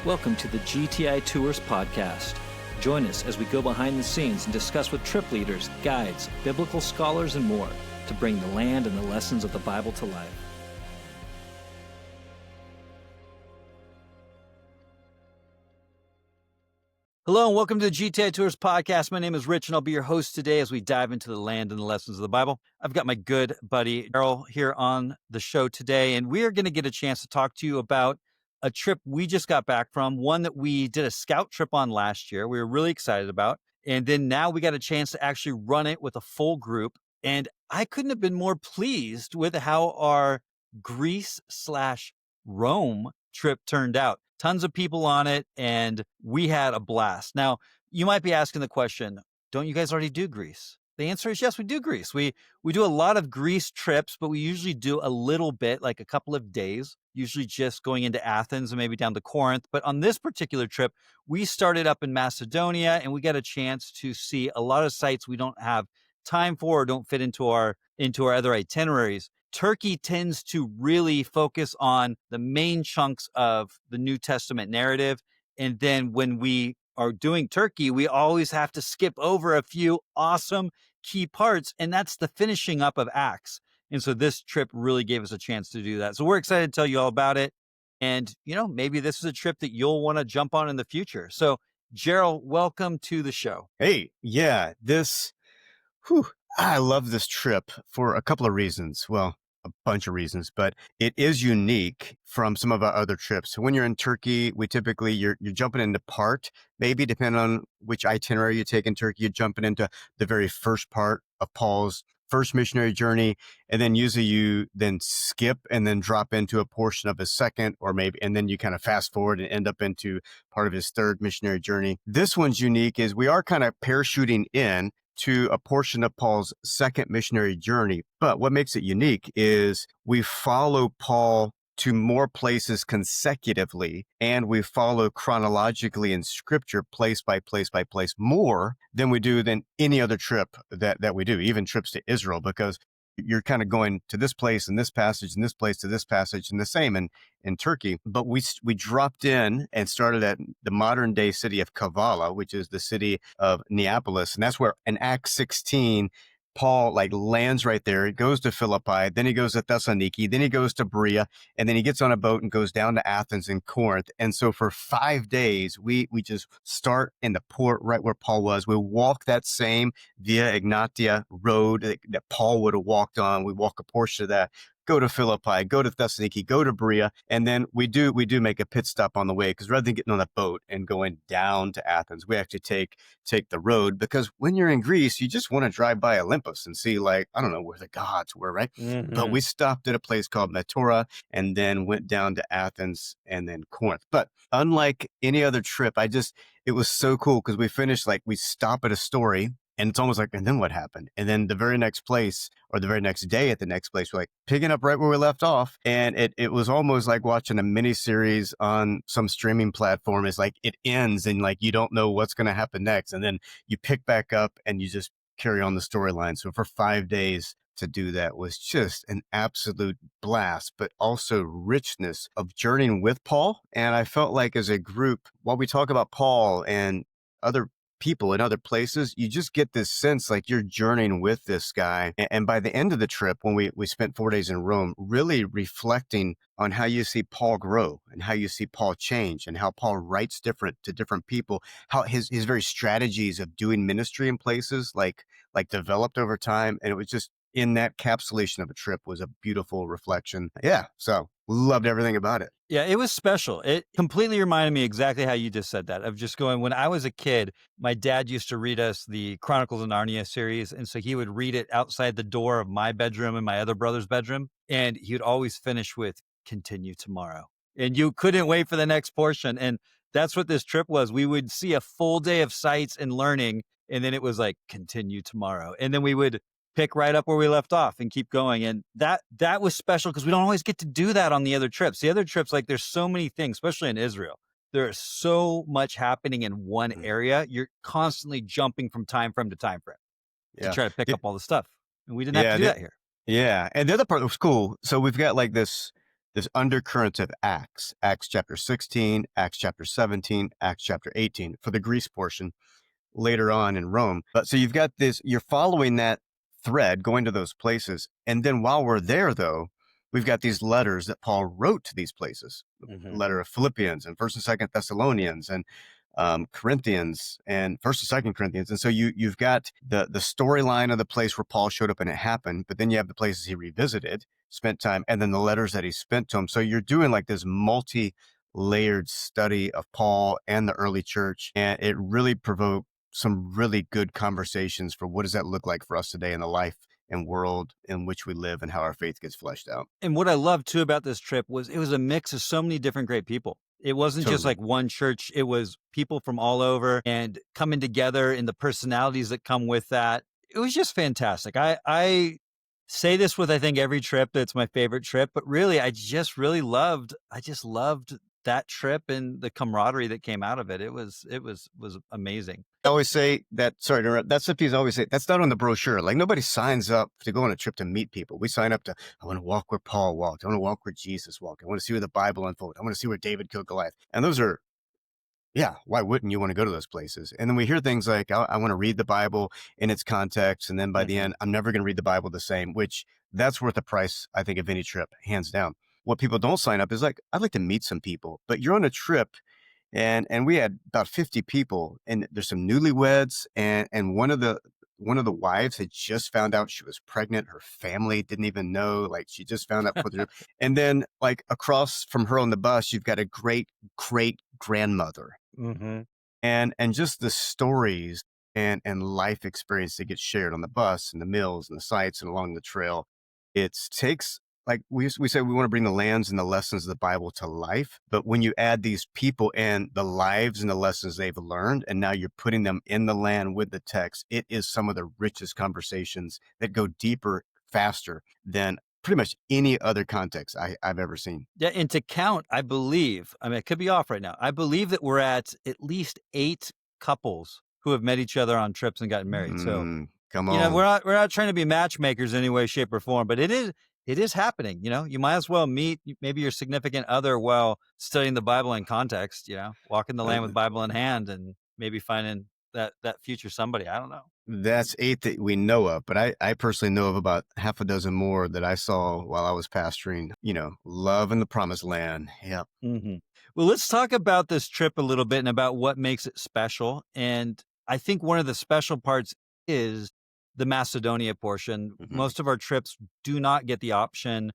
Welcome to the GTI Tours podcast. Join us as we go behind the scenes and discuss with trip leaders, guides, biblical scholars, and more to bring the land and the lessons of the Bible to life. Hello and welcome to the GTI Tours podcast. My name is Rich and I'll be your host today as we dive into the land and the lessons of the Bible. I've got my good buddy Jerell here on the show today, and we are going to get a chance to talk to you about a trip we just got back from, one that we did a scout trip on last year. We were really excited about. And then now we got a chance to actually run it with a full group. And I couldn't have been more pleased with how our Greece/Rome trip turned out. Tons of people on it, and we had a blast. Now, you might be asking the question, don't you guys already do Greece? The answer is yes, we do Greece. We do a lot of Greece trips, but we usually do a little bit, like a couple of days, usually just going into Athens and maybe down to Corinth. But on this particular trip, we started up in Macedonia, and we got a chance to see a lot of sites we don't have time for or don't fit into our other itineraries. Turkey tends to really focus on the main chunks of the New Testament narrative. And then when we are doing Turkey, we always have to skip over a few awesome key parts, and that's the finishing up of Acts. And so this trip really gave us a chance to do that. So we're excited to tell you all about it. And, maybe this is a trip that you'll want to jump on in the future. So Jerell, welcome to the show. Hey, yeah, I love this trip for a couple of reasons. Well, a bunch of reasons, but it is unique from some of our other trips. So when you're in Turkey, we typically, you're jumping into part, maybe depending on which itinerary you take in Turkey, you're jumping into the very first part of Paul's first missionary journey. And then usually you then skip and then drop into a portion of his second, and then you kind of fast forward and end up into part of his third missionary journey. This one's unique is we are kind of parachuting in to a portion of Paul's second missionary journey. But what makes it unique is we follow Paul to more places consecutively, and we follow chronologically in scripture, place by place by place, more than we do than any other trip that we do, even trips to Israel, because you're kind of going to this place and this passage and this place to this passage, and the same in Turkey. But we dropped in and started at the modern day city of Kavala, which is the city of Neapolis. And that's where in Acts 16, Paul lands right there. He goes to Philippi, then he goes to Thessaloniki, then he goes to Berea, and then he gets on a boat and goes down to Athens and Corinth. And so for 5 days, we just start in the port right where Paul was. We walk that same Via Egnatia road that Paul would have walked on. We walk a portion of that, go to Philippi, go to Thessaloniki, go to Berea, and then we do make a pit stop on the way, because rather than getting on a boat and going down to Athens, we actually take the road, because when you're in Greece, you just want to drive by Olympus and see, I don't know where the gods were, right? Mm-hmm. But we stopped at a place called Matora and then went down to Athens and then Corinth. But unlike any other trip, it was so cool, because we finished, we stop at a story, and it's almost and then what happened? And then the very next place, or the very next day at the next place, we're picking up right where we left off. And it was almost like watching a mini series on some streaming platform. It's it ends and you don't know what's going to happen next. And then you pick back up and you just carry on the storyline. So for 5 days to do that was just an absolute blast, but also richness of journeying with Paul. And I felt like as a group, while we talk about Paul and other people in other places, you just get this sense you're journeying with this guy. And by the end of the trip, when we spent 4 days in Rome, really reflecting on how you see Paul grow and how you see Paul change and how Paul writes different to different people, how his very strategies of doing ministry in places developed over time. And it was just in that capsulation of a trip was a beautiful reflection. Yeah. So loved everything about it. Yeah, it was special. It completely reminded me exactly how you just said that, of just going, when I was a kid, my dad used to read us the Chronicles of Narnia series. And so he would read it outside the door of my bedroom and my other brother's bedroom. And he would always finish with continue tomorrow. And you couldn't wait for the next portion. And that's what this trip was. We would see a full day of sights and learning. And then it was continue tomorrow. And then we would pick right up where we left off and keep going. And that was special, because we don't always get to do that on the other trips. The other trips, there's so many things, especially in Israel. There's so much happening in one area. You're constantly jumping from time frame to time frame to try to pick up all the stuff. And we didn't have to do that here. Yeah. And the other part was cool. So we've got this this undercurrent of Acts, Acts chapter 16, Acts chapter 17, Acts chapter 18 for the Greece portion later on in Rome. But so you've got this, you're following that thread going to those places. And then while we're there, though, we've got these letters that Paul wrote to these places, the Hmm. letter of Philippians and First and Second Thessalonians and Corinthians and First and Second Corinthians. And so you've got the storyline of the place where Paul showed up and it happened, but then you have the places he revisited, spent time, and then the letters that he spent to them. So you're doing like this multi-layered study of Paul and the early church, and it really provoked some really good conversations for what does that look like for us today in the life and world in which we live and how our faith gets fleshed out. And what I loved too about this trip was it was a mix of so many different great people. It wasn't just Totally. like one church, it was people from all over and coming together and the personalities that come with that. It was just fantastic. I say this with I think every trip that's my favorite trip, but really I just loved that trip and the camaraderie that came out of it. It was amazing. I always say that, sorry to interrupt, that's the piece I always say, that's not on the brochure. Like nobody signs up to go on a trip to meet people. We sign up to, I want to walk where Paul walked. I want to walk where Jesus walked. I want to see where the Bible unfolded. I want to see where David killed Goliath. And those are, yeah, why wouldn't you want to go to those places? And then we hear things like, I want to read the Bible in its context. And then by the Mhm. end, I'm never going to read the Bible the same, which that's worth the price, I think, of any trip, hands down. What people don't sign up is like, I'd like to meet some people, but you're on a trip and we had about 50 people and there's some newlyweds and one of the wives had just found out she was pregnant. Her family didn't even know, like she just found out for the trip. And then like across from her on the bus, you've got a great grandmother Mhm. and just the stories and life experience that gets shared on the bus and the mills and the sites and along the trail. It takes, like we say we want to bring the lands and the lessons of the Bible to life, but when you add these people and the lives and the lessons they've learned and now you're putting them in the land with the text, it is some of the richest conversations that go deeper faster than pretty much any other context I've ever seen. Yeah, and to count, I mean, I could be off right now. I believe that we're at least 8 couples who have met each other on trips and gotten married. So, Come you know, on. we're not trying to be matchmakers in any way, shape, or form, but it is happening. You know, you might as well meet maybe your significant other while studying the Bible in context. You know, walking the land with Bible in hand, and maybe finding that future somebody. I don't know. That's 8 that we know of, but I personally know of about half a dozen more that I saw while I was pastoring, love in the promised land. Yep. Mhm. Well, let's talk about this trip a little bit and about what makes it special. And I think one of the special parts is the Macedonia portion. Mhm. Most of our trips do not get the opportunity,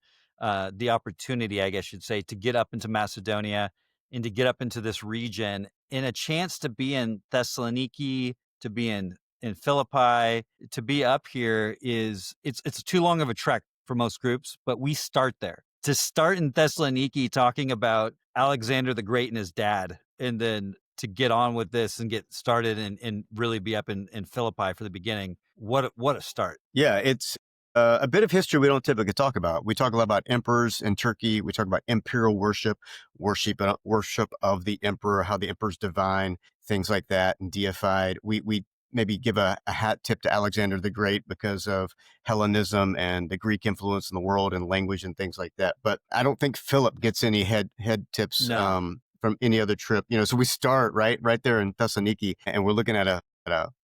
I guess you'd say, to get up into Macedonia and to get up into this region, and a chance to be in Thessaloniki, to be in Philippi, to be up here it's too long of a trek for most groups, but we start there. To start in Thessaloniki talking about Alexander the Great and his dad, and then to get on with this and get started and really be up in Philippi for the beginning. What a start. Yeah, it's a bit of history we don't typically talk about. We talk a lot about emperors in Turkey. We talk about imperial worship of the emperor, how the emperor's divine, things like that, and deified. We maybe give a hat tip to Alexander the Great because of Hellenism and the Greek influence in the world and language and things like that. But I don't think Philip gets any head tips No. from any other trip. So we start right there in Thessaloniki, and we're looking at a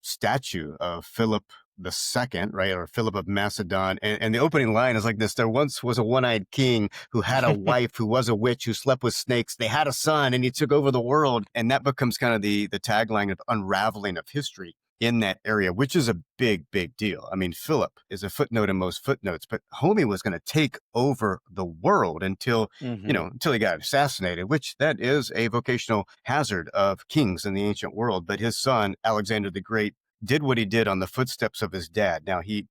statue of Philip the second, right, or Philip of Macedon. And the opening line is like this: there once was a one-eyed king who had a wife who was a witch who slept with snakes. They had a son and he took over the world. And that becomes kind of the tagline of unraveling of history in that area, which is a big deal. I mean, Philip is a footnote in most footnotes, but homie was going to take over the world Mhm. until he got assassinated, which that is a vocational hazard of kings in the ancient world. But his son, Alexander the Great, did what he did on the footsteps of his dad. Now, he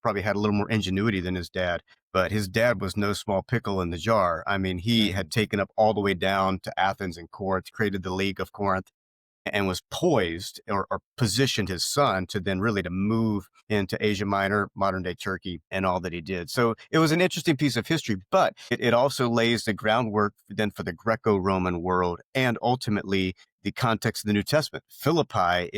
probably had a little more ingenuity than his dad, but his dad was no small pickle in the jar. I mean, he had Mhm. taken up all the way down to Athens and Corinth, created the League of Corinth, and was poised or positioned his son to then really to move into Asia Minor, modern day Turkey, and all that he did. So it was an interesting piece of history, but it also lays the groundwork then for the Greco-Roman world and ultimately the context of the New Testament. Philippi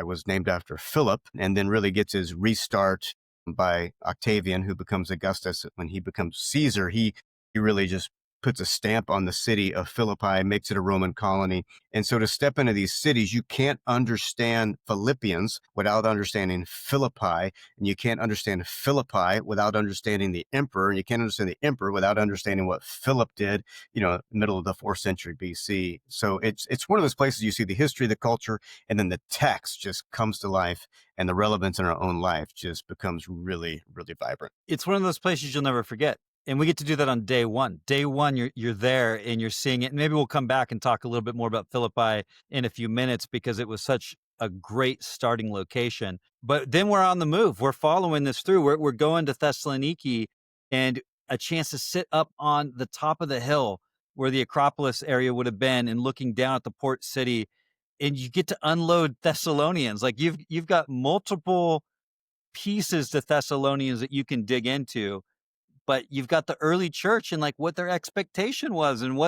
was named after Philip and then really gets his restart by Octavian, who becomes Augustus. When he becomes Caesar, he really just puts a stamp on the city of Philippi, makes it a Roman colony. And so to step into these cities, you can't understand Philippians without understanding Philippi, and you can't understand Philippi without understanding the emperor, and you can't understand the emperor without understanding what Philip did, middle of the 4th century BC. So it's one of those places you see the history, the culture, and then the text just comes to life, and the relevance in our own life just becomes really, really vibrant. It's one of those places you'll never forget. And we get to do that on day one. Day one, you're there and you're seeing it. And maybe we'll come back and talk a little bit more about Philippi in a few minutes because it was such a great starting location. But then we're on the move. We're following this through. We're going to Thessaloniki, and a chance to sit up on the top of the hill where the Acropolis area would have been and looking down at the port city. And you get to unload Thessalonians. Like you've got multiple pieces to Thessalonians that you can dig into, but you've got the early church and like what their expectation was and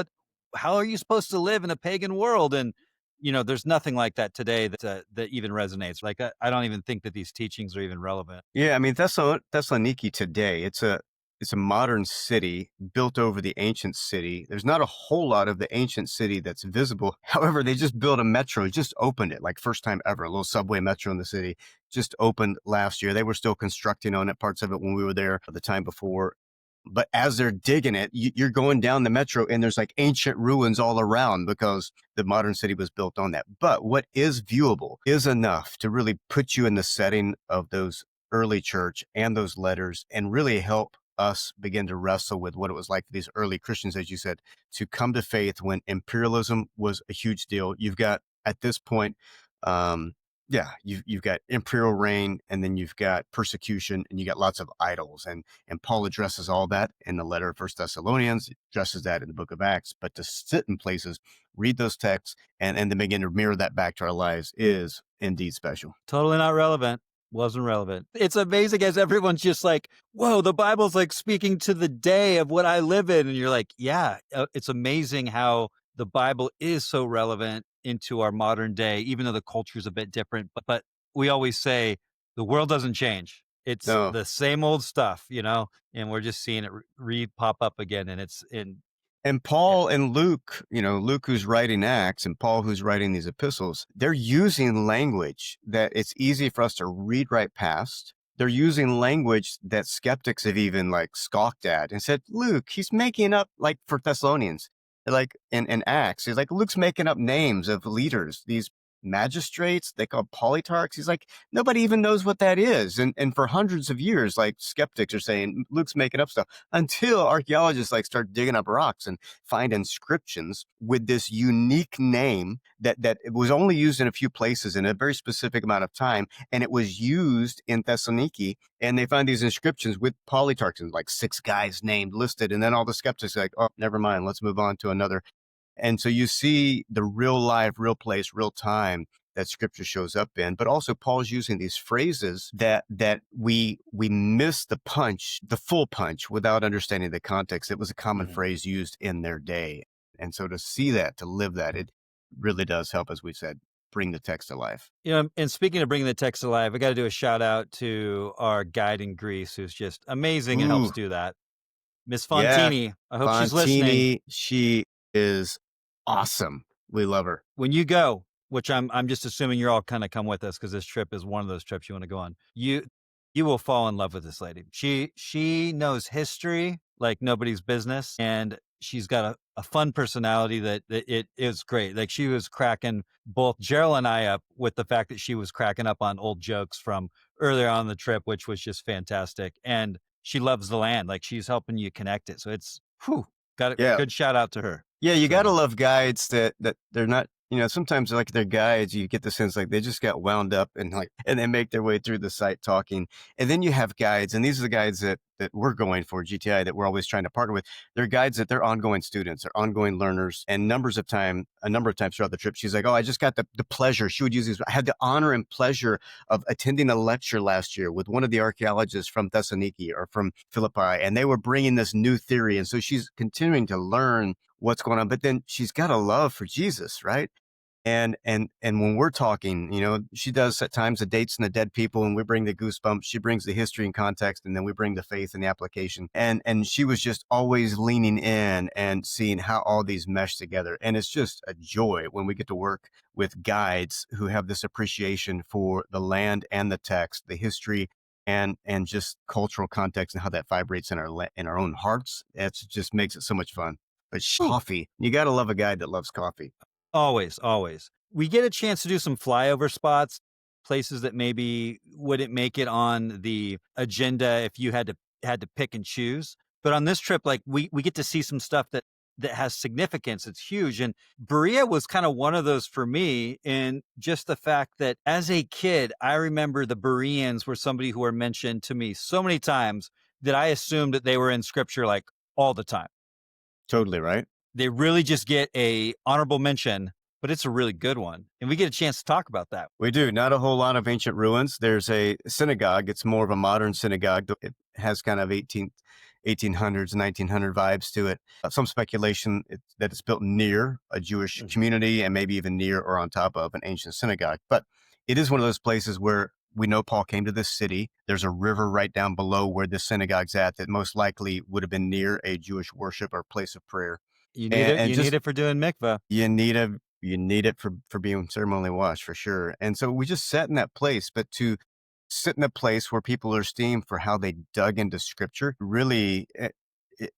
how are you supposed to live in a pagan world? And there's nothing like that today that even resonates. Like I don't even think that these teachings are even relevant. Yeah, I mean Thessaloniki today, it's a modern city built over the ancient city. There's not a whole lot of the ancient city that's visible. However, they just built a metro, just opened it, like first time ever, a little subway metro in the city, just opened last year. They were still constructing on it, parts of it when we were there the time before. But as they're digging it, you're going down the metro and there's like ancient ruins all around because the modern city was built on that. But what is viewable is enough to really put you in the setting of those early church and those letters and really help us begin to wrestle with what it was like for these early Christians, as you said, to come to faith when imperialism was a huge deal. You've got at this point, you've got imperial reign, and then you've got persecution, and you got lots of idols, and Paul addresses all that in the letter of First Thessalonians, addresses that in the book of Acts. But to sit in places, read those texts, and then begin to mirror that back to our lives is indeed special. Totally not relevant. Wasn't relevant. It's amazing as everyone's just like, whoa, the Bible's like speaking to the day of what I live in. And you're like, yeah, it's amazing how the Bible is so relevant into our modern day, even though the culture is a bit different. But we always say the world doesn't change. It's No, the same old stuff, and we're just seeing it pop up again. And and yeah. Paul and Luke, Luke who's writing Acts and Paul who's writing these epistles, they're using language that it's easy for us to read right past. They're using language that skeptics have even like scoffed at and said, Luke, he's making up, like for Thessalonians, like in Acts, he's like, Luke's making up names of leaders, these magistrates they call polytarchs. He's like, nobody even knows what that is. And for hundreds of years, like skeptics are saying Luke's making up stuff until archaeologists like start digging up rocks and find inscriptions with this unique name that it was only used in a few places in a very specific amount of time. And it was used in Thessaloniki, and they find these inscriptions with polytarchs and like 6 guys named listed. And then all the skeptics are like, oh, never mind, let's move on to another. And so you see the real life, real place, real time that scripture shows up in, but also Paul's using these phrases that we miss the punch, the full punch, without understanding the context. It was a common Mhm. phrase used in their day. And so to see that, to live that, it really does help, as we said, bring the text to life. And speaking of bringing the text alive, I got to do a shout out to our guide in Greece, who's just amazing and helps Ooh, do that. Miss yeah. Fontini. I hope she's listening. Fontini, she is awesome. We love her. When you go, which I'm just assuming you're all kind of come with us because this trip is one of those trips you want to go on. You will fall in love with this lady. She knows history like nobody's business, and she's got a fun personality that it is great. Like she was cracking both Jerell and I up with the fact that she was cracking up on old jokes from earlier on the trip, which was just fantastic. And she loves the land. Like she's helping you connect it. So it's got a Yeah. good shout out to her. Yeah, you gotta So love guides that they're not, sometimes like they're guides, you get the sense like they just got wound up and like, and they make their way through the site talking. And then you have guides, and these are the guides that we're going for GTI, that we're always trying to partner with. They're guides that they're ongoing students, they're ongoing learners. And a number of times throughout the trip, she's like, oh, I just got the pleasure. She would use these. I had the honor and pleasure of attending a lecture last year with one of the archaeologists from Thessaloniki or from Philippi, and they were bringing this new theory. And so she's continuing to learn what's going on, but then she's got a love for Jesus, right? And when we're talking, she does at times the dates and the dead people, and we bring the goosebumps. She brings the history and context, and then we bring the faith and the application. And she was just always leaning in and seeing how all these mesh together. And it's just a joy when we get to work with guides who have this appreciation for the land and the text, the history, and just cultural context and how that vibrates in our own hearts. It just makes it so much fun. But Whew. coffee, you got to love a guide that loves coffee. Always, always. We get a chance to do some flyover spots, places that maybe wouldn't make it on the agenda if you had to pick and choose. But on this trip, like we get to see some stuff that has significance. It's huge. And Berea was kind of one of those for me in just the fact that as a kid, I remember the Bereans were somebody who were mentioned to me so many times that I assumed that they were in scripture like all the time. Totally right. They really just get a honorable mention, but it's a really good one. And we get a chance to talk about that. We do. Not a whole lot of ancient ruins. There's a synagogue. It's more of a modern synagogue. It has kind of 1800s, 1900 vibes to it. Some speculation that it's built near a Jewish community and maybe even near or on top of an ancient synagogue. But it is one of those places where we know Paul came to this city. There's a river right down below where the synagogue's at that most likely would have been near a Jewish worship or place of prayer. You need And, it. and You need just it for doing mikvah. you need it for being ceremonially washed for sure. And so we just sat in that place, but to sit in a place where people are esteemed for how they dug into scripture, really,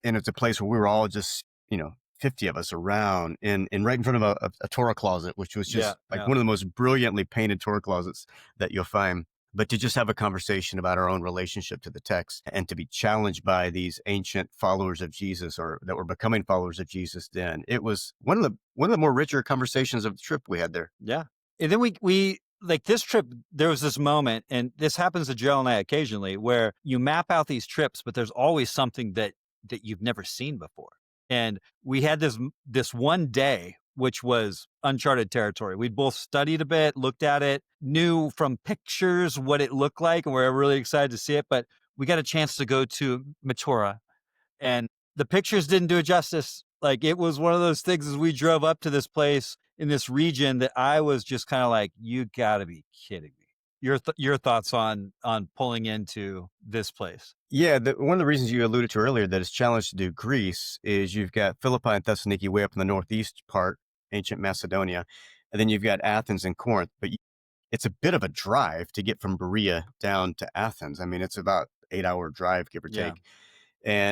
and it's a place where we were all just, 50 of us around and right in front of a Torah closet, which was Yeah, just like yeah. one of the most brilliantly painted Torah closets that you'll find. But to just have a conversation about our own relationship to the text and to be challenged by these ancient followers of Jesus or that were becoming followers of Jesus, then it was one of the more richer conversations of the trip we had there. Yeah. And then we like this trip, there was this moment, and this happens to Jill and I occasionally, where you map out these trips, but there's always something that you've never seen before. And we had this one day, which was uncharted territory. We'd both studied a bit, looked at it, knew from pictures what it looked like, and we are really excited to see it. But we got a chance to go to Matura, and the pictures didn't do it justice. Like it was one of those things as we drove up to this place in this region that I was just kind of like, you got to be kidding me. Your thoughts on pulling into this place? Yeah, one of the reasons you alluded to earlier that it's challenged to do Greece is you've got Philippi and Thessaloniki way up in the northeast part, ancient Macedonia, and then you've got Athens and Corinth. But it's a bit of a drive to get from Berea down to Athens. I mean, it's about 8-hour drive, give or Yeah. take.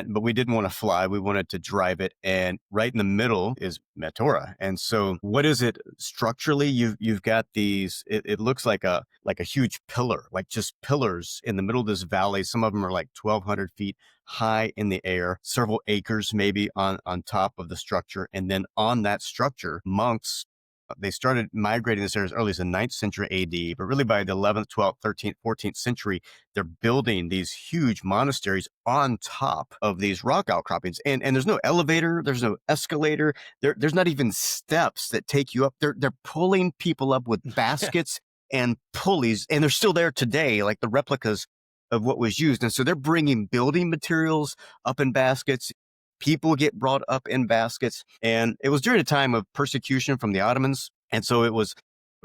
But we didn't want to fly. We wanted to drive it. And right in the middle is Metora. And so what is it structurally? You've got these, it looks like a huge pillar, like just pillars in the middle of this valley. Some of them are like 1,200 feet high in the air, several acres maybe on top of the structure. And then on that structure, monks, they started migrating this area as early as the 9th century AD, but really by the 11th, 12th, 13th, 14th century, they're building these huge monasteries on top of these rock outcroppings. And there's no elevator, there's no escalator, there's not even steps that take you up. They're pulling people up with baskets and pulleys, and they're still there today, like the replicas of what was used. And so they're bringing building materials up in baskets. People get brought up in baskets. And it was during a time of persecution from the Ottomans. And so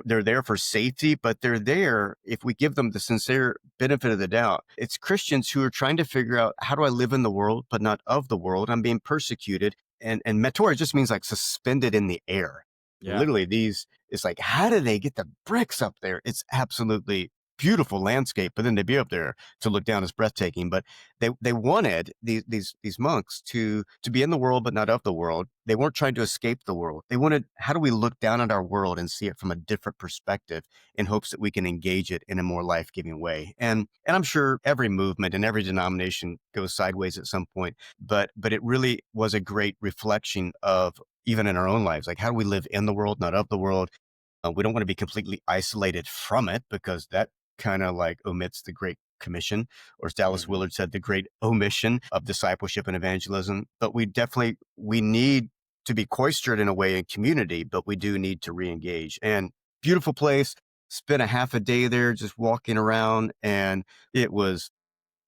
they're there for safety, but they're there if we give them the sincere benefit of the doubt. It's Christians who are trying to figure out, how do I live in the world, but not of the world? I'm being persecuted. And meteor just means like suspended in the air. Yeah. Literally it's like, how do they get the bricks up there? It's absolutely beautiful landscape, but then to be up there to look down is breathtaking. But they wanted these monks to be in the world but not of the world. They weren't trying to escape the world. They wanted, how do we look down at our world and see it from a different perspective in hopes that we can engage it in a more life-giving way? And I'm sure every movement and every denomination goes sideways at some point, but it really was a great reflection of, even in our own lives, like how do we live in the world, not of the world? We don't want to be completely isolated from it, because that kind of like omits the Great Commission, or as Dallas Willard said, the great omission of discipleship and evangelism. But we need to be cloistered in a way in community, but we do need to re-engage. And beautiful place, spent a half a day there just walking around, and it was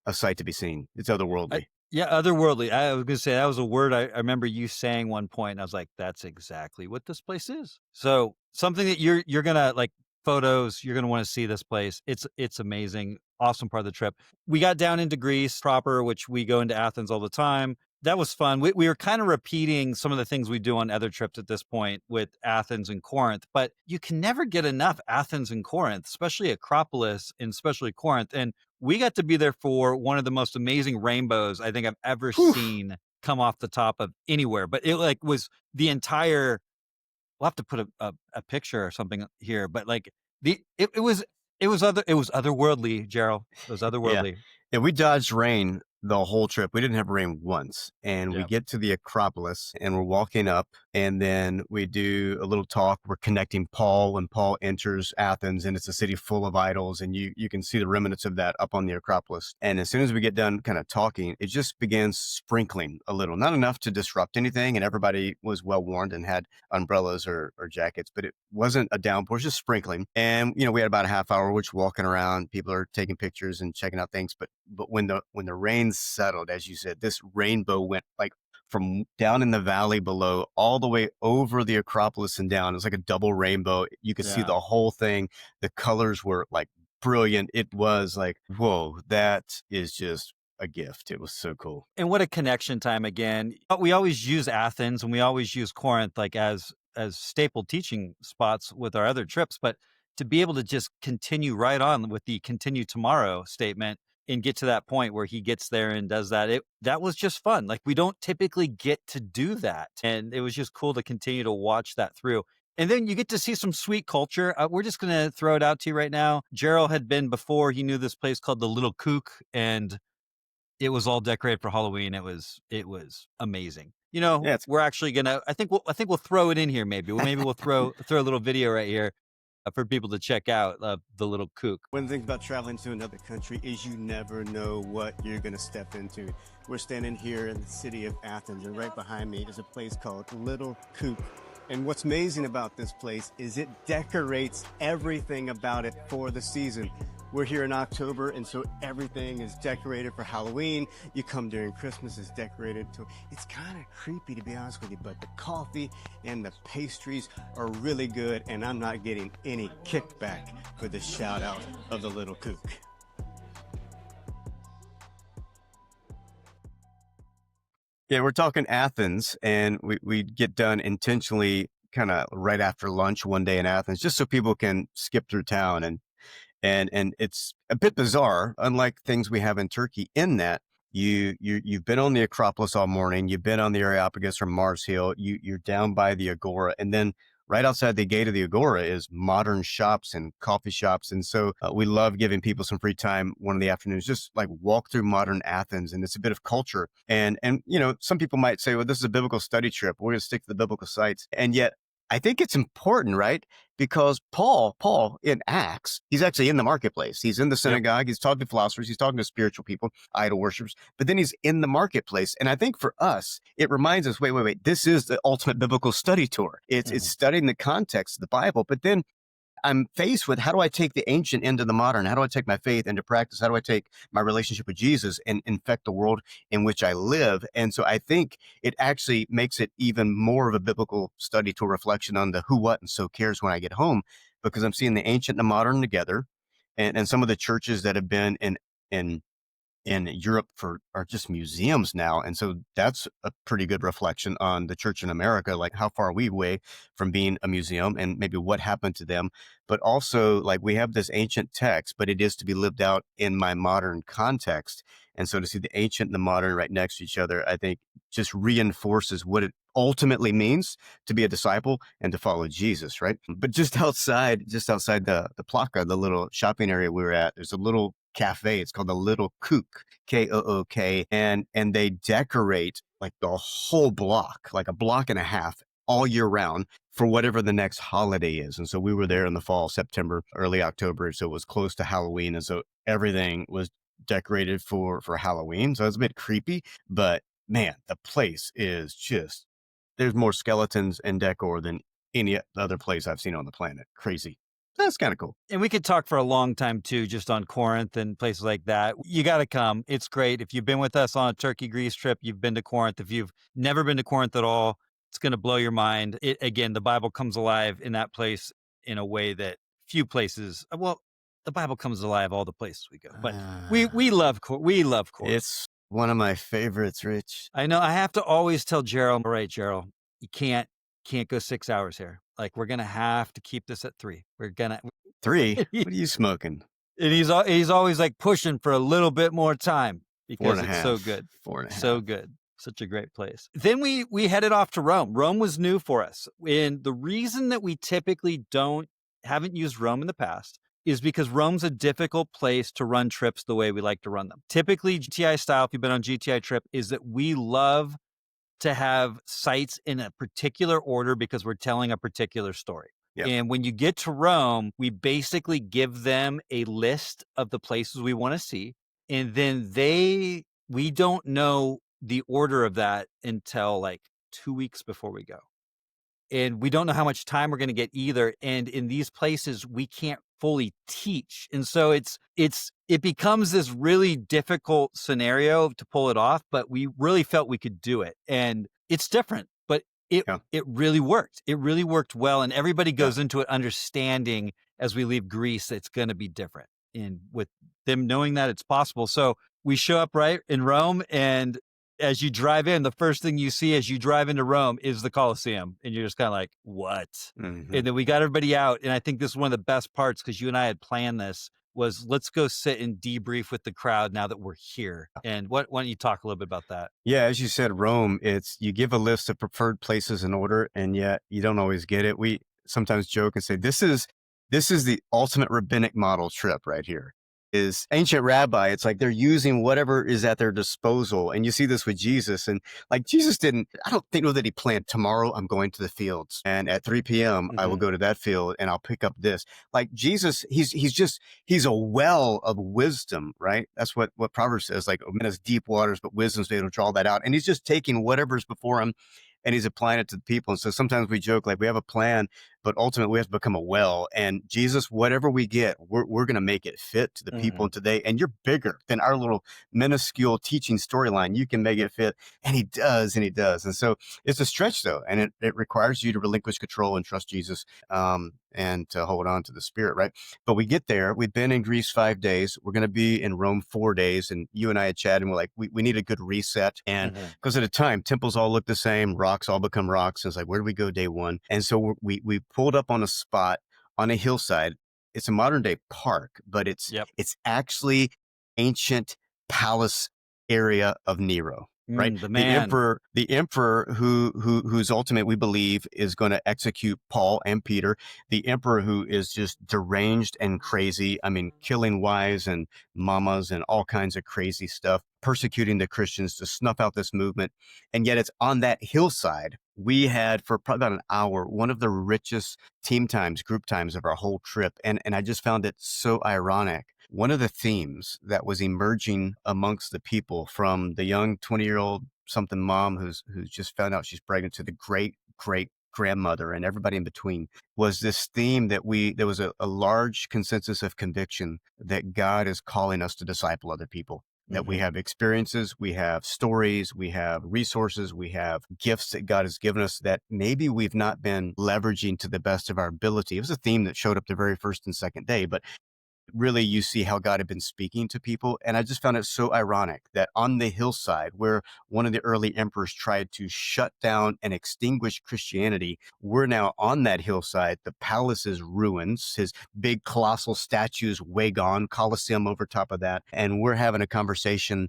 a sight to be seen. It's otherworldly. Yeah, otherworldly. I was gonna say that was a word I remember you saying one point, and I was like, "That's exactly what this place is." So, something that you're gonna like photos, you're gonna wanna see this place. It's amazing, awesome part of the trip. We got down into Greece proper, which we go into Athens all the time. That was fun. We were kinda repeating some of the things we do on other trips at this point with Athens and Corinth, but you can never get enough Athens and Corinth, especially Acropolis and especially Corinth, and we got to be there for one of the most amazing rainbows I think I've ever Whew. seen come off the top of anywhere, but it, like, was the entire we'll have to put a picture or something here, but, like, it was otherworldly, Gerald. It was Yeah. otherworldly. Yeah, we dodged rain the whole trip. We didn't have rain once. And we Yeah. get to the Acropolis and we're walking up, and then we do a little talk. We're connecting Paul when Paul enters Athens, and it's a city full of idols, and you can see the remnants of that up on the Acropolis. And as soon as we get done kind of talking, it just begins sprinkling a little, not enough to disrupt anything. And everybody was well warned and had umbrellas or jackets, but it wasn't a downpour, it's just sprinkling. And we had about a half hour, which walking around, people are taking pictures and checking out things. But when the rain settled, as you said, this rainbow went like from down in the valley below all the way over the Acropolis and down. It was like a double rainbow. You could see Yeah. the whole thing. The colors were like brilliant. It was like, whoa, that is just a gift. It was so cool. And what a connection time again. We always use Athens and we always use Corinth like as staple teaching spots with our other trips, but to be able to just continue right on with the continue tomorrow statement and get to that point where he gets there and does that, that was just fun. Like we don't typically get to do that. And it was just cool to continue to watch that through. And then you get to see some sweet culture. We're just going to throw it out to you right now. Gerald had been before. He knew this place called the Little Kook, and it was all decorated for Halloween. It was amazing. Yeah, it's We're actually gonna I think we'll throw it in here maybe. Maybe we'll throw a little video right here, for people to check out, the little kook. One of the things about traveling to another country is you never know what you're going to step into. We're standing here in the city of Athens, and right behind me is a place called Little Coop. And what's amazing about this place is it decorates everything about it for the season. We're here in October, and so everything is decorated for Halloween. You come during Christmas, it's decorated. So it's kind of creepy, to be honest with you, but the coffee and the pastries are really good, and I'm not getting any kickback for the shout out of the Little Kook. Yeah, we're talking Athens, and we get done intentionally kind of right after lunch one day in Athens, just so people can skip through town. And it's a bit bizarre, unlike things we have in Turkey, in that you've been on the Acropolis all morning, you've been on the Areopagus or Mars Hill, you're down by the Agora, and then right outside the gate of the Agora is modern shops and coffee shops. And so we love giving people some free time one of the afternoons, just like walk through modern Athens, and it's a bit of culture. And some people might say, well, this is a biblical study trip. We're going to stick to the biblical sites, and yet I think it's important, right? Because Paul in Acts, he's actually in the marketplace. He's in the Yep. synagogue. He's talking to philosophers. He's talking to spiritual people, idol worshipers, but then he's in the marketplace. And I think for us, it reminds us, wait, this is the ultimate biblical study tour. It's Mhm. studying the context of the Bible, but then I'm faced with, how do I take the ancient into the modern? How do I take my faith into practice? How do I take my relationship with Jesus and infect the world in which I live? And so I think it actually makes it even more of a biblical study to reflection on the who, what, and so cares when I get home, because I'm seeing the ancient and the modern together. And some of the churches that have been in in Europe are just museums now. And so that's a pretty good reflection on the church in America, like how far we away from being a museum and maybe what happened to them. But also, like, we have this ancient text, but it is to be lived out in my modern context. And so to see the ancient and the modern right next to each other, I think just reinforces what it ultimately means to be a disciple and to follow Jesus, right? But just outside the Placa, the little shopping area we were at, there's a little cafe. It's called the Little Kook, Kook, and they decorate like the whole block, like a block and a half, all year round for whatever the next holiday is. And so we were there in the fall, September, early October, so it was close to Halloween, and so everything was decorated for Halloween. So it's a bit creepy, but man, the place is just, there's more skeletons and decor than any other place I've seen on the planet. Crazy. That's kind of cool. And we could talk for a long time too, just on Corinth and places like that. You got to come. It's great. If you've been with us on a Turkey Greece trip, you've been to Corinth. If you've never been to Corinth at all, it's going to blow your mind. Again, the Bible comes alive in that place in a way that few places. Well, the Bible comes alive all the places we go. But we love we love Corinth. It's one of my favorites, Rich. I know. I have to always tell Jerell, all right, Jerell, you can't go 6 hours here. Like, we're gonna have to keep this at 3. We're gonna 3? What are you smoking? And he's always like pushing for a little bit more time because it's 4.5. so good. 4.5. So good. Such a great place. Then we headed off to Rome. Rome was new for us. And the reason that we typically haven't used Rome in the past is because Rome's a difficult place to run trips the way we like to run them. Typically, GTI style, if you've been on GTI trip, is that we love to have sites in a particular order because we're telling a particular story. Yep. And when you get to Rome, we basically give them a list of the places we want to see. And then we don't know the order of that until like 2 weeks before we go. And we don't know how much time we're going to get either. And in these places, we can't fully teach. And so it becomes this really difficult scenario to pull it off, but we really felt we could do it. And it's different, but it really worked. It really worked well. And everybody goes into it understanding as we leave Greece, it's going to be different. And with them knowing that it's possible. So we show up right in Rome, and as you drive in, the first thing you see as you drive into Rome is the Colosseum. And you're just kind of like, what? Mm-hmm. And then we got everybody out. And I think this is one of the best parts, because you and I had planned this, was let's go sit and debrief with the crowd now that we're here. And why don't you talk a little bit about that? Yeah, as you said, Rome, you give a list of preferred places in order, and yet you don't always get it. We sometimes joke and say, this is the ultimate rabbinic model trip right here. Is ancient rabbi. It's like they're using whatever is at their disposal. And you see this with Jesus. And like Jesus I don't know that he planned, tomorrow I'm going to the fields, and at 3 p.m. I will go to that field and I'll pick up this. Like Jesus, he's a well of wisdom, right? That's what Proverbs says, like, men as deep waters, but wisdom's able to draw that out. And he's just taking whatever's before him and he's applying it to the people. And so sometimes we joke, like, we have a plan, but ultimately we have to become a well. And Jesus, whatever we get, we're going to make it fit to the people today. And you're bigger than our little minuscule teaching storyline. You can make it fit. And he does, and he does. And so it's a stretch, though. And it requires you to relinquish control and trust Jesus, and to hold on to the Spirit, right? But we get there. We've been in Greece 5 days. We're going to be in Rome 4 days. And you and I had chatted, and we're like, we need a good reset. And because at the time, temples all look the same, rocks all become rocks. And it's like, where do we go day one? And so we pulled up on a spot on a hillside. It's a modern day park, but it's actually ancient palace area of Nero. Right, the emperor whose ultimate, we believe, is going to execute Paul and Peter. The emperor who is just deranged and crazy. I mean, killing wives and mamas and all kinds of crazy stuff, persecuting the Christians to snuff out this movement. And yet, it's on that hillside. We had, for probably about an hour, one of the richest group times of our whole trip, and I just found it so ironic. One of the themes that was emerging amongst the people, from the young 20-year-old something mom who's just found out she's pregnant, to the great grandmother and everybody in between, was this theme that there was a large consensus of conviction that God is calling us to disciple other people. That we have experiences, we have stories, we have resources, we have gifts that God has given us that maybe we've not been leveraging to the best of our ability. It was a theme that showed up the very first and second day, but really you see how God had been speaking to people. And I just found it so ironic that on the hillside where one of the early emperors tried to shut down and extinguish Christianity, we're now on that hillside. The palace's ruins, his big colossal statues way gone, Colosseum over top of that. And we're having a conversation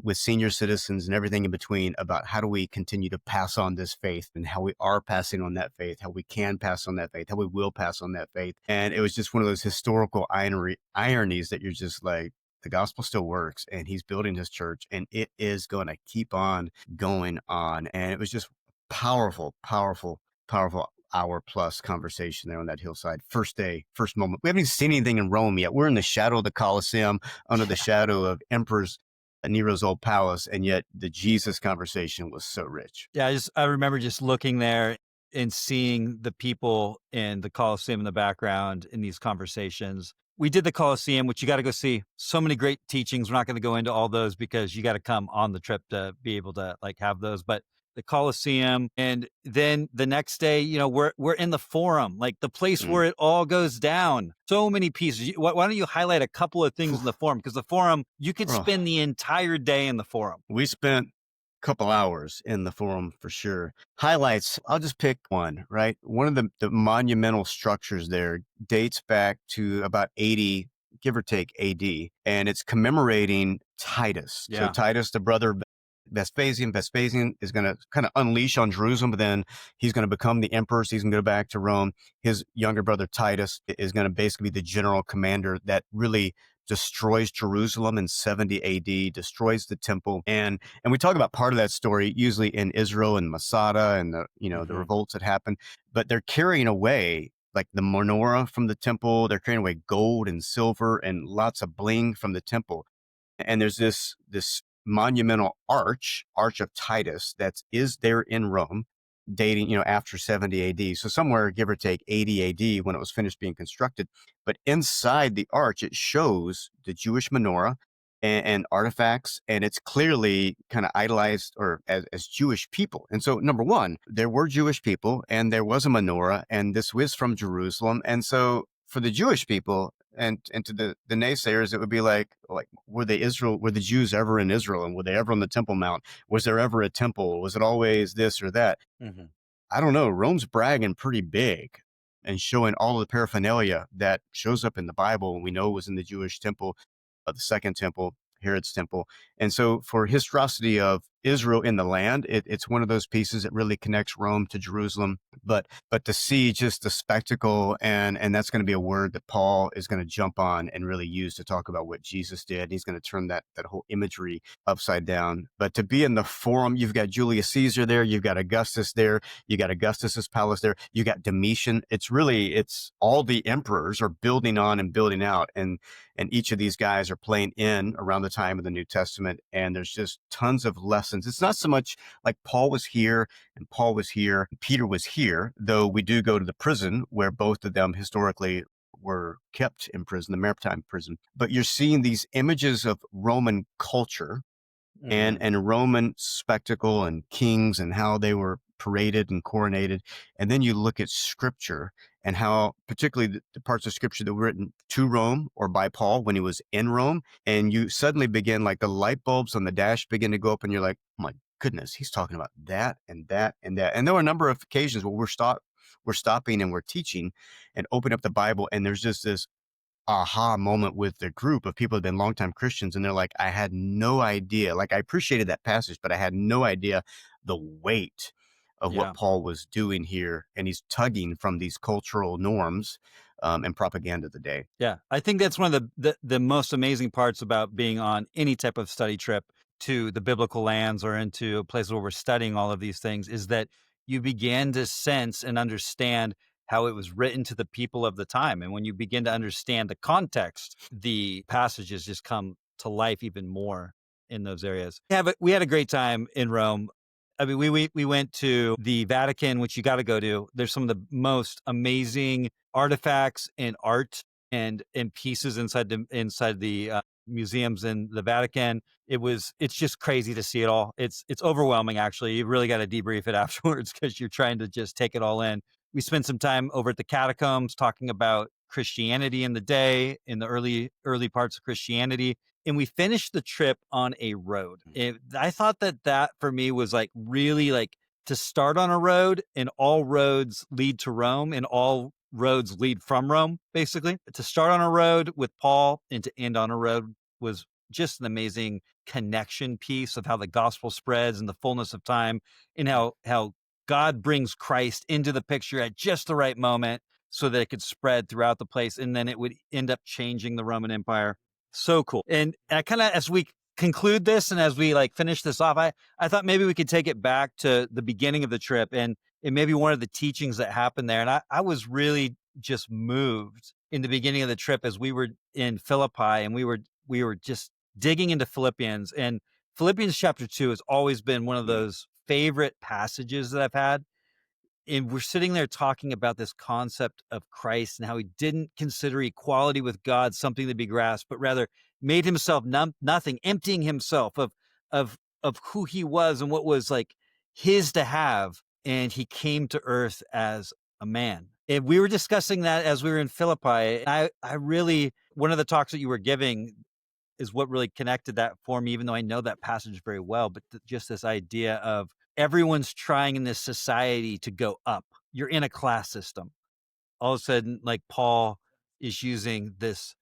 with senior citizens and everything in between about how do we continue to pass on this faith, and how we are passing on that faith, how we can pass on that faith, how we will pass on that faith. And it was just one of those historical ironies that you're just like, the gospel still works, and he's building his church, and it is going to keep on going on. And it was just powerful hour plus conversation there on that hillside. First day, first moment. We haven't even seen anything in Rome yet. We're in the shadow of the Colosseum, under the shadow of emperors, Nero's old palace, and yet the Jesus conversation was so rich. Yeah, I remember just looking there. and seeing the people in the Colosseum in the background in these conversations. We did the Colosseum, which you got to go see. So many great teachings. We're not going to go into all those because you got to come on the trip to be able to like have those. But the Colosseum, and then the next day, we're in the Forum, like the place Mm. where it all goes down. So many pieces. Why don't you highlight a couple of things Phew. in the Forum? Because the Forum, you could Oh, spend the entire day in the Forum. we spent a couple hours in the forum for sure. Highlights, I'll just pick one, right? One of the monumental structures there dates back to about 80, give or take AD, and it's commemorating Titus. So Yeah. Titus, the brother of Vespasian. Vespasian is going to kind of unleash on Jerusalem, but then he's going to become the emperor. So he's going to go back to Rome. His younger brother Titus is going to basically be the general commander that really destroys Jerusalem in 70 AD, destroys the temple. And we talk about part of that story usually in Israel and Masada and the Mhm. revolts that happened, but they're carrying away like the menorah from the temple. They're carrying away gold and silver and lots of bling from the temple. And there's this monumental arch of Titus that is there in Rome, dating after 70 AD. So somewhere give or take 80 AD when it was finished being constructed. But inside the arch, it shows the Jewish menorah and artifacts, and it's clearly kind of idolized or as Jewish people. And so, number one, there were Jewish people, and there was a menorah, and this was from Jerusalem. And so, for the Jewish people, and to the naysayers, it would be like were the Jews ever in Israel, and were they ever on the Temple Mount? Was there ever a temple? Was it always this or that? Mhm. I don't know. Rome's bragging pretty big and showing all of the paraphernalia that shows up in the Bible, and we know was in the Jewish temple, the second temple, Herod's temple. And so, for historicity of Israel in the land, it's one of those pieces that really connects Rome to Jerusalem. But to see just the spectacle, and that's going to be a word that Paul is going to jump on and really use to talk about what Jesus did. He's going to turn that whole imagery upside down. But to be in the Forum, you've got Julius Caesar there, you've got Augustus there, you got Augustus's palace there, you got Domitian. It's all the emperors are building on and building out, and each of these guys are playing in around the time of the New Testament. And there's just tons of lessons. It's not so much like Paul was here and Paul was here, Peter was here, though we do go to the prison where both of them historically were kept in prison, the maritime prison. But you're seeing these images of Roman culture and Mhm. and Roman spectacle and kings and how they were paraded and coronated. And then you look at scripture and how particularly the parts of scripture that were written to Rome or by Paul when he was in Rome, and you suddenly begin like the light bulbs on the dash begin to go up and you're like, oh my goodness, he's talking about that and that and that. And there were a number of occasions where we're stopping and we're teaching and open up the Bible, and there's just this aha moment with the group of people who've been longtime Christians. And they're like, I had no idea. Like, I appreciated that passage, but I had no idea the weight of what Yeah. Paul was doing here. And he's tugging from these cultural norms and propaganda of the day. Yeah, I think that's one of the most amazing parts about being on any type of study trip to the biblical lands or into a place where we're studying all of these things is that you begin to sense and understand how it was written to the people of the time. And when you begin to understand the context, the passages just come to life even more in those areas. We had a great time in Rome. I mean, we went to the Vatican, which you got to go to. There's some of the most amazing artifacts and art and pieces inside the museums in the Vatican. It's just crazy to see it all. It's overwhelming actually. You really got to debrief it afterwards because you're trying to just take it all in. We spent some time over at the catacombs talking about Christianity in the day, in the early parts of Christianity, and we finished the trip on a road. I thought that for me was like really like to start on a road and all roads lead to Rome and all roads lead from Rome, basically. To start on a road with Paul and to end on a road was just an amazing connection piece of how the gospel spreads in the fullness of time and how God brings Christ into the picture at just the right moment so that it could spread throughout the place and then it would end up changing the Roman Empire. So cool. And I kind of, as we conclude this and as we like finish this off, I thought maybe we could take it back to the beginning of the trip and maybe one of the teachings that happened there. And I was really just moved in the beginning of the trip as we were in Philippi and we were just digging into Philippians, and Philippians chapter 2 has always been one of those favorite passages that I've had And we're sitting there talking about this concept of Christ and how he didn't consider equality with God something to be grasped, but rather made himself nothing, emptying himself of of who he was and what was like his to have. And he came to earth as a man. And we were discussing that as we were in Philippi. I really, one of the talks that you were giving is what really connected that for me, even though I know that passage very well. But just this idea of everyone's trying in this society to go up. You're in a class system. All of a sudden, like Paul is using this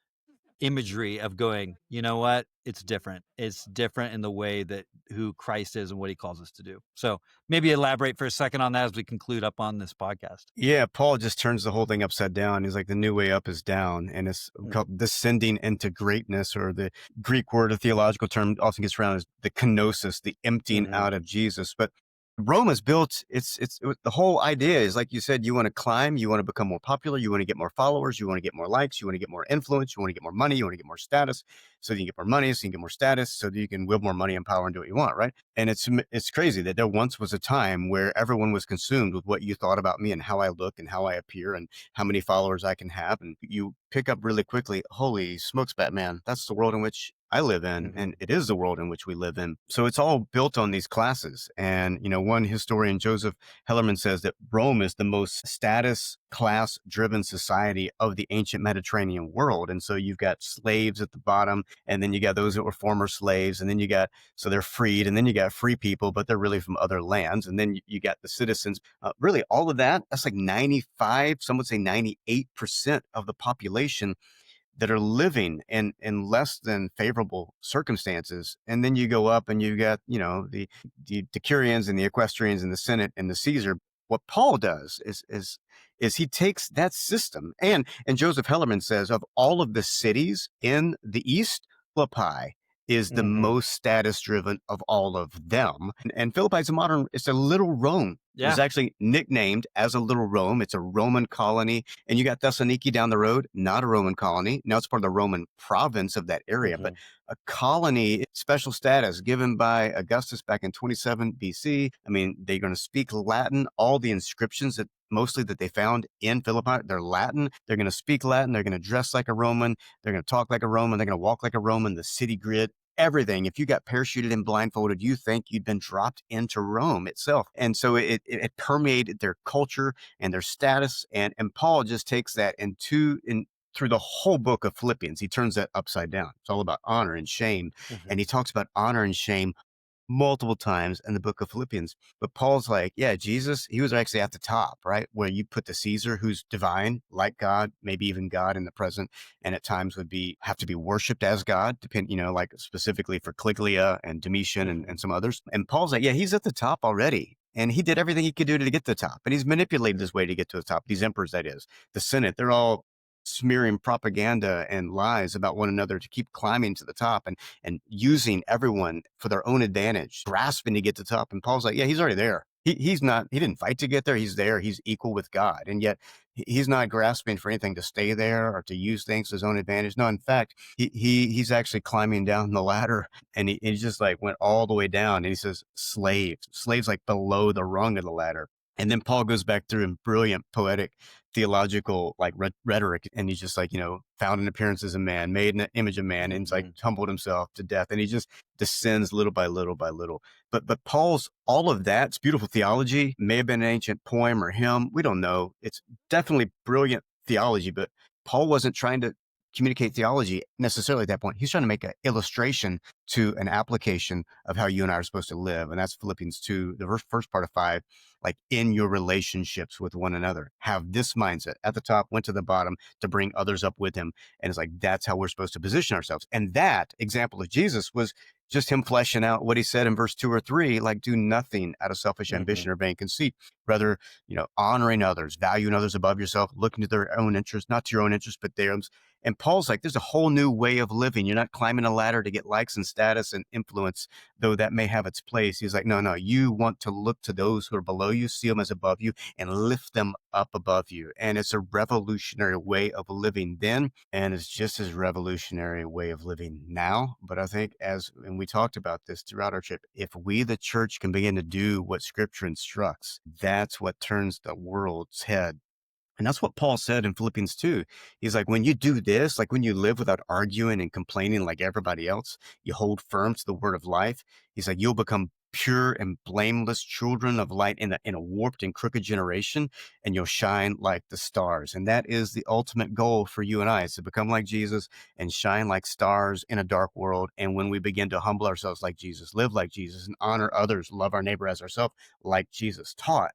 imagery of going, you know what? It's different. It's different in the way that who Christ is and what he calls us to do. So maybe elaborate for a second on that as we conclude up on this podcast. Yeah, Paul just turns the whole thing upside down. He's like, the new way up is down, and it's called descending into greatness, or the Greek word, a theological term, often gets around as the kenosis, the emptying out of Jesus. But Rome is built. The whole idea is, like you said, you want to climb, you want to become more popular, you want to get more followers, you want to get more likes, you want to get more influence, you want to get more money, you want to get more status, so that you can get more money, so you can get more status, so that you can wield more money and power and do what you want, right? And it's crazy that there once was a time where everyone was consumed with what you thought about me and how I look and how I appear and how many followers I can have, and you pick up really quickly, holy smokes, Batman, that's the world in which I live in, and it is the world in which we live in. So it's all built on these classes. And, one historian, Joseph Hellerman, says that Rome is the most status class driven society of the ancient Mediterranean world. And so you've got slaves at the bottom, and then you got those that were former slaves, and then so they're freed, and then you got free people, but they're really from other lands. And then you got the citizens. Really, all of that's like 95, some would say 98% of the population that are living in less than favorable circumstances. And then you go up and you got, the Decurions and the Equestrians and the Senate and the Caesar. What Paul does is he takes that system, and Joseph Hellerman says, of all of the cities in the East, Philippi is the most status driven of all of them. And Philippi is it's a little Rome. It was actually nicknamed as a little Rome. It's a Roman colony. And you got Thessaloniki down the road, not a Roman colony. Now it's part of the Roman province of that area, but a colony, special status given by Augustus back in 27 BC. I mean, they're going to speak Latin. All the inscriptions that they found in Philippi, they're Latin. They're going to speak Latin. They're going to dress like a Roman. They're going to talk like a Roman. They're going to walk like a Roman. The city grid, everything. If you got parachuted and blindfolded, you think you'd been dropped into Rome itself. And so it permeated their culture and their status. And Paul just takes that through the whole book of Philippians. He turns that upside down. It's all about honor and shame. And he talks about honor and shame multiple times in the book of Philippians. But Paul's like, yeah, Jesus, he was actually at the top, right? Where you put the Caesar, who's divine, like God, maybe even God in the present, and at times have to be worshipped as God, like specifically for Caligula and Domitian and some others. And Paul's like, yeah, he's at the top already. And he did everything he could do to get to the top. And he's manipulated his way to get to the top. These emperors, that is, the Senate, they're all smearing propaganda and lies about one another to keep climbing to the top and using everyone for their own advantage, grasping to get to the top. And Paul's like, yeah, he's already there. He didn't fight to get there. He's there. He's equal with God. And yet he's not grasping for anything to stay there or to use things to his own advantage. No, in fact, he's actually climbing down the ladder, and he just like went all the way down. And he says, slaves like below the rung of the ladder. And then Paul goes back through in brilliant poetic theological like rhetoric, and he's just like, found an appearance as a man, made an image of man, and he's like humbled himself to death, and he just descends little by little by little. But Paul's, all of that, it's beautiful theology, may have been an ancient poem or hymn, we don't know. It's definitely brilliant theology, but Paul wasn't trying to communicate theology necessarily at that point. He's trying to make an illustration to an application of how you and I are supposed to live. And that's Philippians 2, the first part of 5, like in your relationships with one another. Have this mindset at the top, went to the bottom to bring others up with him. And it's like, that's how we're supposed to position ourselves. And that example of Jesus was just him fleshing out what he said in verse 2 or 3, like, do nothing out of selfish ambition or vain conceit. Rather, honoring others, valuing others above yourself, looking to their own interests, not to your own interests, but theirs. And Paul's like, there's a whole new way of living. You're not climbing a ladder to get likes and status and influence, though that may have its place. He's like, no, you want to look to those who are below you, see them as above you, and lift them up above you. And it's a revolutionary way of living then, and it's just as revolutionary way of living now. But I think and we talked about this throughout our trip, if we, the church, can begin to do what Scripture instructs, that's what turns the world's head. And that's what Paul said in Philippians 2. He's like, when you do this, like when you live without arguing and complaining like everybody else, you hold firm to the word of life. He's like, you'll become pure and blameless children of light in a warped and crooked generation, and you'll shine like the stars. And that is the ultimate goal for you and I, is to become like Jesus and shine like stars in a dark world. And when we begin to humble ourselves like Jesus, live like Jesus, and honor others, love our neighbor as ourselves, like Jesus taught,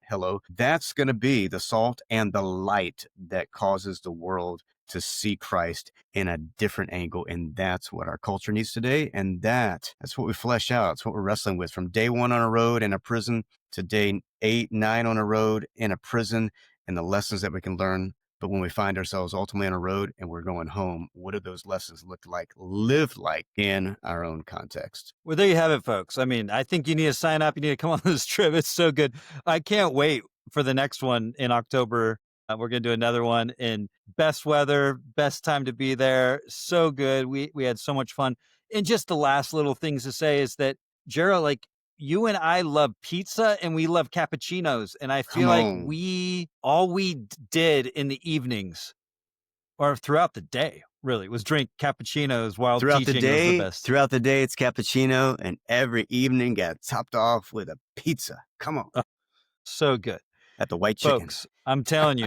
that's going to be the salt and the light that causes the world to see Christ in a different angle. And that's what our culture needs today. And that's what we flesh out. It's what we're wrestling with from day 1 on a road in a prison to day 8, 9 on a road in a prison, and the lessons that we can learn. But when we find ourselves ultimately on a road and we're going home, what do those lessons look like, live like in our own context? Well, there you have it, folks. I mean, I think you need to sign up. You need to come on this trip. It's so good. I can't wait for the next one in October. We're going to do another one in best weather, best time to be there. So good. We had so much fun. And just the last little things to say is that, Jerell, like, you and I love pizza and we love cappuccinos. And I feel like all we did in the evenings or throughout the day really was drink cappuccinos while teaching was the best. Throughout the day, it's cappuccino, and every evening got topped off with a pizza. Come on. So good. At the White Chicken. Folks, I am telling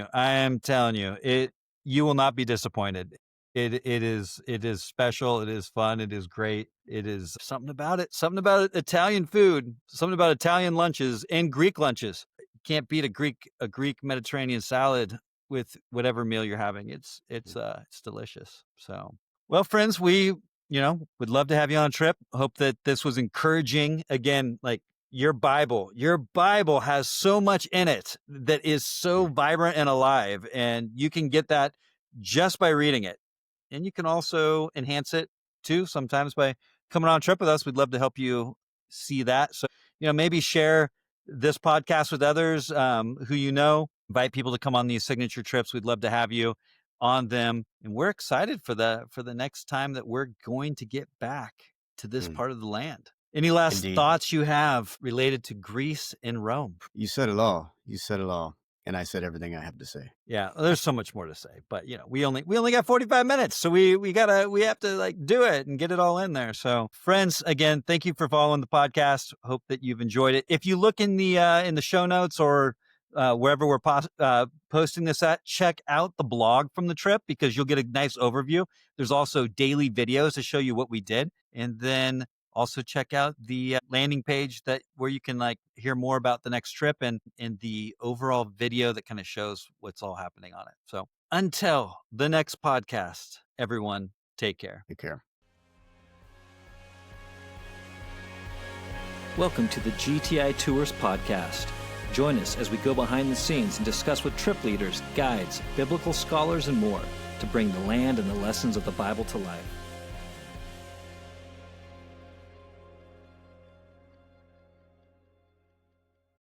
you, you will not be disappointed. It is special. It is fun. It is great. It is something about Italian food, something about Italian lunches and Greek lunches. Can't beat a Greek Mediterranean salad with whatever meal you're having. It's delicious. So, well, friends, we would love to have you on a trip. Hope that this was encouraging. Again, like, your Bible has so much in it that is so vibrant and alive, and you can get that just by reading it. And you can also enhance it too sometimes by coming on a trip with us. We'd love to help you see that. So, maybe share this podcast with others who invite people to come on these signature trips. We'd love to have you on them. And we're excited for the next time that we're going to get back to this part of the land. Any last thoughts you have related to Greece and Rome? You said it all. And I said everything I have to say. Yeah, there's so much more to say, but we only got 45 minutes, so we have to like do it and get it all in there. So, friends, again, thank you for following the podcast. Hope that you've enjoyed it. If you look in the show notes or wherever we're posting this at, check out the blog from the trip, because you'll get a nice overview. There's also daily videos to show you what we did, and then also check out the landing page where you can hear more about the next trip and the overall video that kind of shows what's all happening on it. So until the next podcast, everyone, take care. Take care. Welcome to the GTI Tours podcast. Join us as we go behind the scenes and discuss with trip leaders, guides, biblical scholars, and more to bring the land and the lessons of the Bible to life.